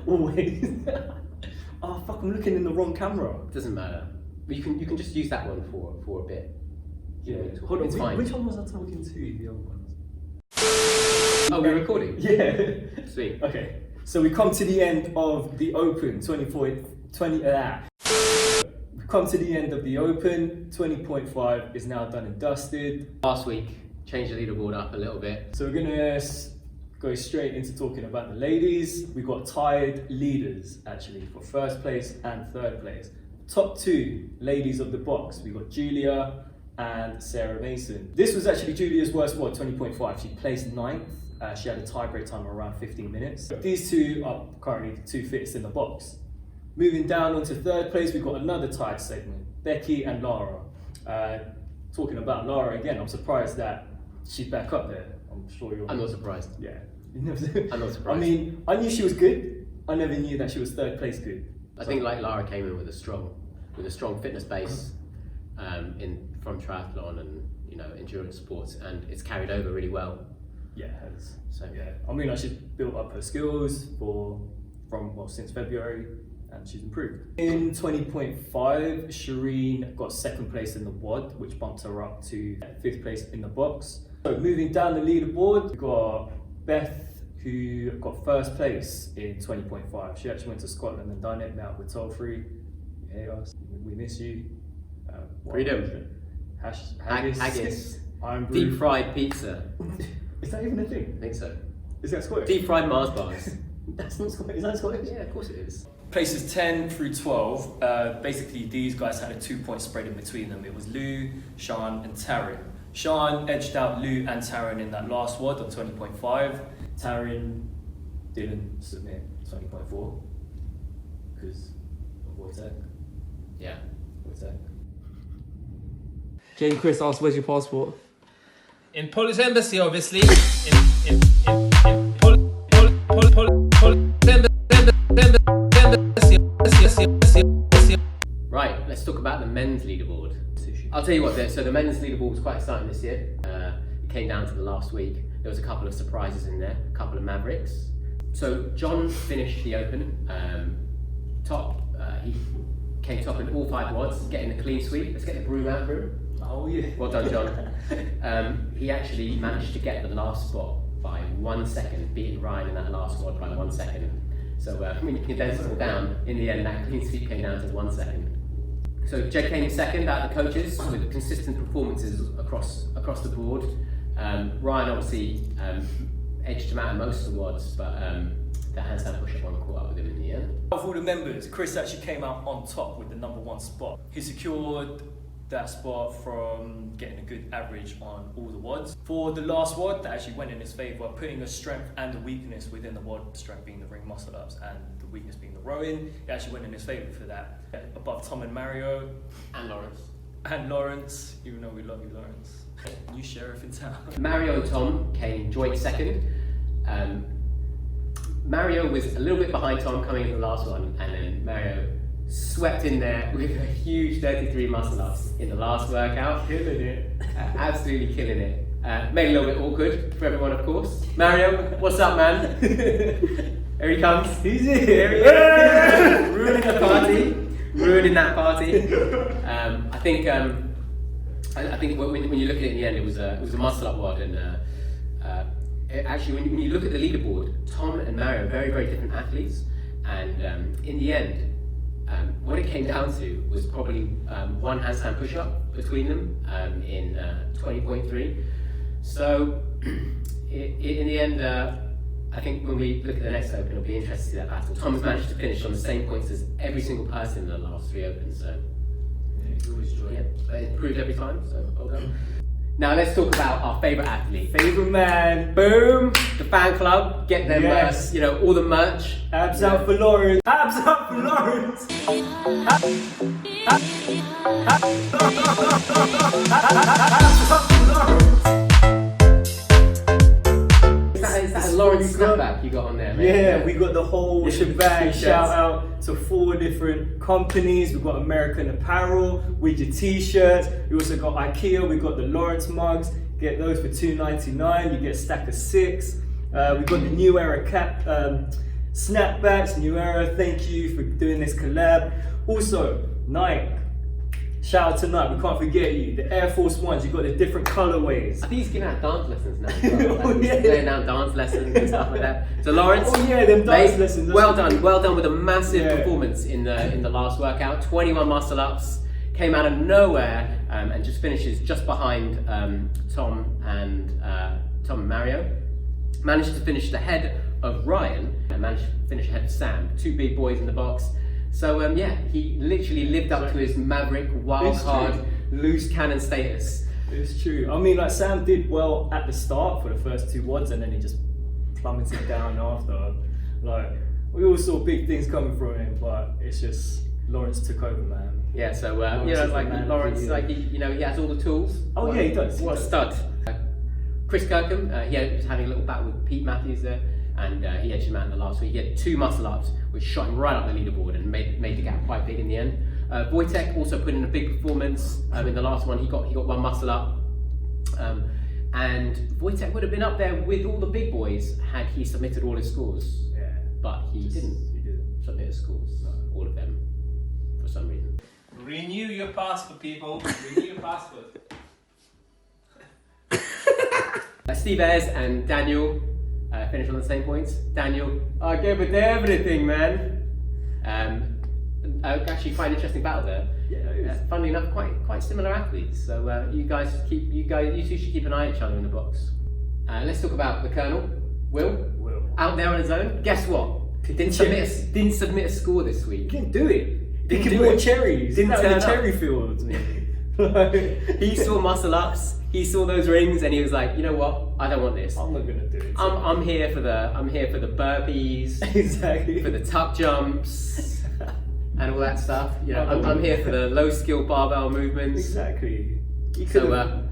Always. Oh fuck! I'm looking in the wrong camera. Doesn't matter. You can just use that one for a bit. Yeah. know, Hold on. it's fine. Which one was I talking to? The other ones. Oh, we're recording? Yeah. Sweet. Okay. So we come to the end of the Open 20. We come to the end of the Open. 20.5 is now done and dusted. Last week, changed the leaderboard up a little bit. So we're gonna go straight into talking about the ladies. We got tied leaders actually for first place and third place. Top two ladies of the box. We got Julia and Sarah Mason. This was actually Julia's worst WOD, 20.5. She placed 9th. She had a tie-break time of around 15 minutes. These two are currently the two fittest in the box. Moving down onto third place, we've got another tied segment, Becky and Lara. Talking about Lara again, I'm surprised that she's back up there. I'm sure you're... I'm not surprised. Yeah. I'm not surprised. I mean, I knew she was good. I never knew that she was third place good. I think like Lara came in with a strong fitness base from triathlon and endurance sports, and it's carried over really well. Yeah, it has. So yeah, I mean, she's built up her skills since February, and she's improved. In 20.5, Shireen got second place in the WOD, which bumped her up to 5th place in the box. So moving down the leaderboard, we've got Beth, who got first place in 20.5. She actually went to Scotland and done it, met up with Toll-Free. Hey us, we miss you. Freedom. Haggis. Deep fried pizza. Is that even a thing? I think so. Is that Scottish? Deep fried Mars bars. That's not Scottish. Is that Scottish? Yeah, of course it is. Places 10 through 12, basically these guys had a 2-point spread in between them. It was Lou, Sean and Taryn. Sean edged out Lou and Taryn in that last WOD on 20.5. Taryn didn't submit 20.4 because of Wojtek. Yeah. Wojtek. Jane Chris asked, "Where's your passport?" In Polish embassy, obviously. Right, let's talk about the men's leaderboard. I'll tell you what, so the men's leaderboard was quite exciting this year. It came down to the last week. There was a couple of surprises in there, a couple of mavericks. So John finished the Open top. He came top in all 5 WODs, getting a clean sweep. Let's get the broom out for him. Oh yeah. Well done, John. He actually managed to get the last spot by 1 second, beating Ryan in that last WOD by 1 second. So when you condense it all down, in the end that clean sweep came down to 1 second. So Jed came second out of the coaches with consistent performances across the board. Ryan obviously edged him out in most of the WODs, but the handstand push-up one caught up with him in the end. Of all the members, Chris actually came out on top with the number 1 spot. He secured that spot from getting a good average on all the WODs. For the last WOD, that actually went in his favour, putting a strength and a weakness within the WOD, the strength being the ring muscle ups and the weakness being the rowing. It actually went in his favour for that. Above Tom and Mario. And Lawrence, even though we love you, Lawrence. New sheriff in town. Mario and Tom came joint second. Mario was a little bit behind Tom coming into the last one, and then Mario swept in there with a huge 33 muscle ups in the last workout. Killing it. Absolutely killing it. Made it a little bit awkward for everyone, of course. Mario, what's up, man? Here he comes. He's here. Here he is. Ruining the party. Ruining that party. I think when you look at it in the end, it was a muscle up WOD, and actually when you look at the leaderboard, Tom and Mario are very, very different athletes, and in the end, what it came down to was probably 1 handstand push-up between them in 20.3. So in the end, I think when we look at the next Open, it'll be interesting to see that battle. Tom has managed to finish on the same points as every single person in the last 3 Opens, so it improved every time, so well done. Now let's talk about our favourite athlete. Favourite man. Boom! The fan club, get them, Yes. all the merch. Abs out for Lawrence. Abs out for Lawrence. Is that a Lawrence snapback you got on there, mate? Yeah, we got the whole shebang. T-shirts. Shout out to 4 different companies. We've got American Apparel with your t-shirts. We also got IKEA. We got the Lawrence mugs. Get those for $2.99. You get a stack of 6. We got the New Era cap Snapbacks, New Era, thank you for doing this collab. Also, Nike, shout out to Nike, we can't forget you. The Air Force Ones, you've got the different colorways. I think he's giving out dance lessons now. As well. Oh, yeah. He's laying down dance lessons and stuff like that. So Lawrence, Oh yeah, them dance lessons. well done with a massive Yeah. performance in the last workout. 21 muscle ups, came out of nowhere and just finishes just behind Tom and Mario. Managed to finish ahead of Ryan and managed to finish ahead of Sam. Two big boys in the box. So yeah, he literally lived up to his maverick, wild It's card, true. loose cannon status. It's true. I mean, like Sam did well at the start for the first two wads, and then he just plummeted down after. Like we all saw big things coming from him, but it's just Lawrence took over, man. Yeah, so Lawrence you is know, the like man Lawrence, for you. like he has all the tools. Oh, yeah, he does. What a stud. Chris Kirkham, he was having a little battle with Pete Matthews there, and he edged him out in the last week. He had 2 muscle ups, which shot him right up the leaderboard and made the gap quite big in the end. Wojtek also put in a big performance in the last one. He got 1 muscle up, and Wojtek would have been up there with all the big boys had he submitted all his scores. Yeah, But he didn't He didn't. submit his scores, all of them, for some reason. Renew your passport, people. Renew your passport. Steve Ayres and Daniel finished on the same points. Daniel, I gave it everything, man. Actually, quite an interesting battle there. Yeah, it is. Funnily enough, quite similar athletes. So you two should keep an eye on each other in the box. Let's talk about the Colonel, Will, out there on his own. Guess what? Didn't submit a score this week. He didn't do it. Didn't Picking do more it. cherries. Didn't Out in turn the up. cherry fields. He saw muscle ups. He saw those rings, and he was like, you know what? I don't want this. I'm not gonna do it. I'm here for the burpees, exactly. for the tuck jumps, and all that stuff. You know, I'm here for the low skill barbell movements. Exactly. He So,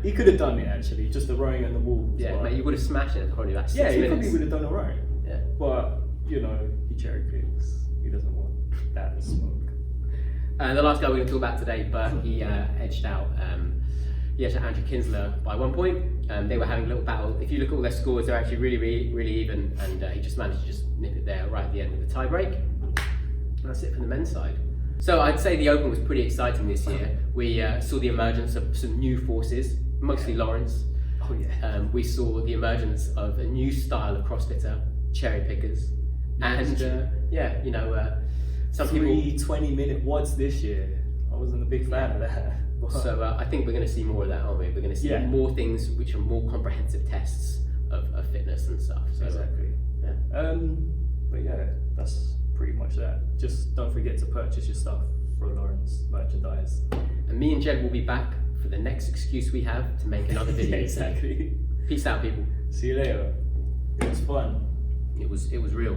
could have done it actually, just the rowing and the walls. Yeah, but- mate, you would have smashed it for probably about 6 yeah, he minutes. probably would have done alright. Yeah. But you know, he cherry picks. He doesn't want that smoke. The last guy we're going to talk about today, but he edged out Andrew Kinsler by 1 point. They were having a little battle. If you look at all their scores, they're actually really even, and he just managed to just nip it there right at the end with the tie break. And that's it from the men's side. So I'd say the Open was pretty exciting this year. We saw the emergence of some new forces, mostly Lawrence. Oh yeah. We saw the emergence of a new style of CrossFitter, cherry pickers. And some people. 20-minute wads this year. I wasn't a big fan of that. But So I think we're going to see more of that, aren't we? We're going to see Yeah. more things which are more comprehensive tests of fitness and stuff. So, exactly. yeah. But yeah, that's pretty much that. Just don't forget to purchase your stuff for Lawrence merchandise. And me and Jed will be back for the next excuse we have to make another video. Exactly. Peace out, people. See you later. It was fun. It was real.